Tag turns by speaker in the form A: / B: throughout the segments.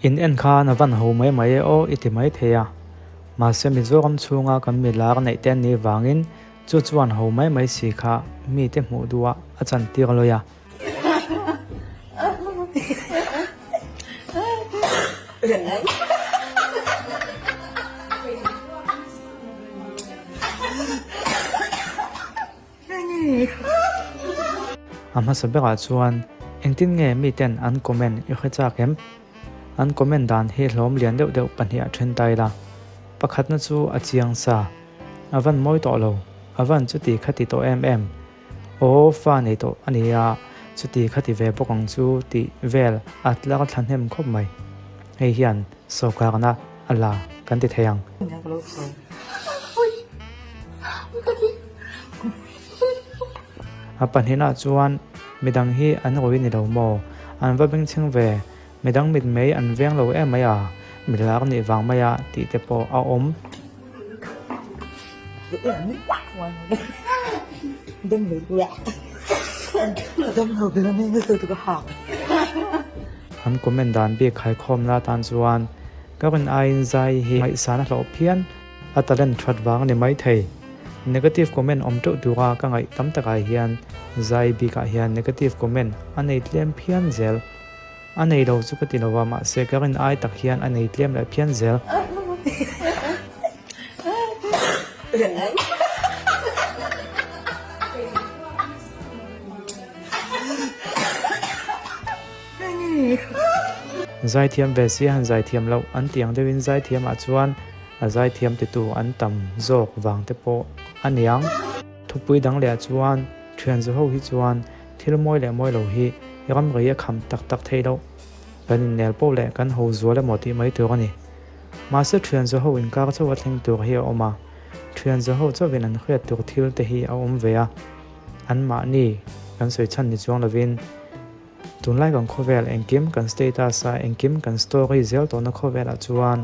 A: in en kha na van ho mai mai o iti mai theya ma se mi zo kam chunga kam mi lar nei ten ni wangin chu chuan ho mai mai si kha mi te mu duwa achan tir loya ama sabeka chuan engtin nge mi ten an comment i khacha kem an comment dan hi hlom lian deuh deuh pahnia then tai la pakhat na chu achiang sa avan moi to lo avan chuti khati to em o fa nei to ania chuti khati ve pokang chu ti vel atla ka thanhem khop mai hei hian sokar na ala kan ti theyang apan hina chuan midang hi an roi ni lo mo an va beng ching ve midang mit mei an veng lo em maya milak ni wang maya ti te po a om an comment dan bi khai khom na tan chuan karin ain zai hi mai sana lo phian atalen that wang ni mai thei negative comment om to dura ka ngai tam taka hian zai bi ka hian negative comment anei tlem phian zel anei lo chu ka tinowa ma se karin ai tak hian anei tlem la phian zel zai thiam ve si han zai thiam lo an tiang dewin zai thiam a chuan a zai thiam ti tu an tam zok wang te po aniang thupui dang le chuan thian zo ho hi chuan thil moi le moi lo hi ram ria kham tak tak thei lo kan nel po le kan ho zo le moti mai tu ani ma se thian zo ho in ka chawa thleng tur hi oma thian zo ho chawin an khriat tur thil te hi a om ve a an ma ni kan soi chan ni chuang lovin tunlai kan khovel engkim kan status a engkim kan story zel to na khovel a chuan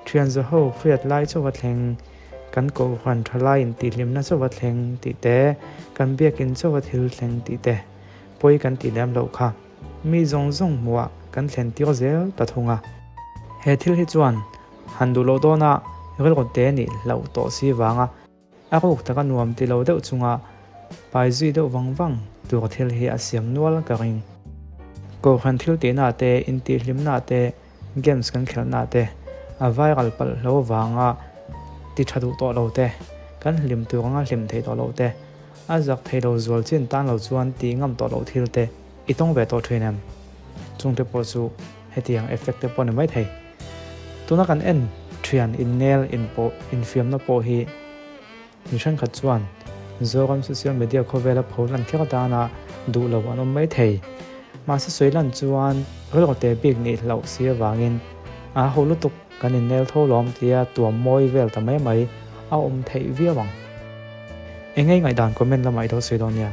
A: thian zo ho khriat lai chawa thleng kan ko khan thalai in ti lim na chawa thleng ti te kan biak in chawa thil thleng ti te poi kan ti lam lo kha mi zong zong muwa kan thlen tir zel ta thunga he thil hi chuan handu lo do na rel ko te ni lo to si wanga a ko ta kan nuam ti lo deuh chunga pai zui deuh wang tur thil hi a siam nual ka ring ko khan thil te na te in ti lim na te games kan khel na te a viral pal lo wanga ti thadu to lo te kan lim tu nga lim thei to lo te a zak thei lo zual chin tan lo chuan ti ngam to lo thil te itong ve to thinem chung te po chu hetiang effect te po ne mai thei tuna kan en thian in nail in po in film na po hi mission khat chuan zoram social media khovela pholan kheka ta na du lo an mai thei ma se soilan chuan rel te big ni lo sia wangin a holutuk kan in nail tho lom tia tuam moi vel ta mai mai a thei viawang engai ngai dan comment la mai do soidonia